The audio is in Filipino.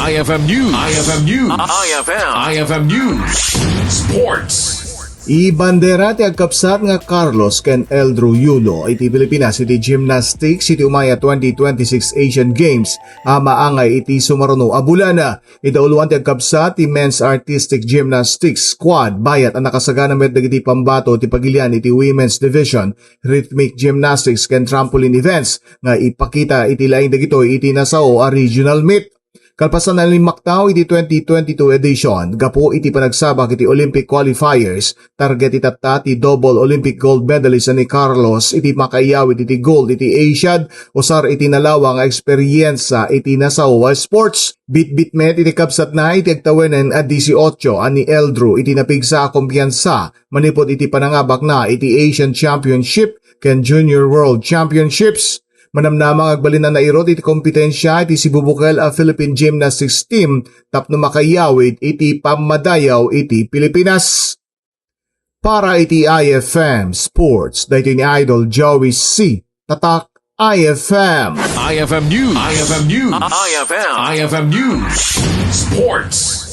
IFM News. IFM News. IFM News. Sports. Ibandera ti agkapsat nga Carlos ken Eldro Yulo iti Pilipinas iti gymnastics iti umaya 2026 Asian Games amaangay iti sumaruno a bulana. Itauluan ti agkapsat ti Men's Artistic Gymnastics Squad bayat ang nakasagana met dagiti pambato ti pagilian iti Women's Division, Rhythmic Gymnastics ken Trampoline Events nga ipakita iti laing dagitoy iti nasao a regional meet. Kalpasan na limaktaw iti 2022 edition, gapo iti panagsabak iti Olympic qualifiers, target itata ti double Olympic gold medalist ni Carlos iti makaiyawit iti gold iti Asiad, usar iti nalawang eksperyensa iti nasawa sports. Bit-bit met iti kapsat na iti agtawenen at 18 ani Eldro iti napigsa a kumpiyansa, manipod iti panangabak na iti Asian Championship ken Junior World Championships. Manamnamang agbalinan na irot iti kompetensya iti sibubukel a Philippine Gymnastics Team tapno makayawid iti pamadayaw iti Pilipinas. Para iti IFM Sports, dahito ni Idol Joey C. Tatak IFM. IFM News. IFM News. IFM News. Sports.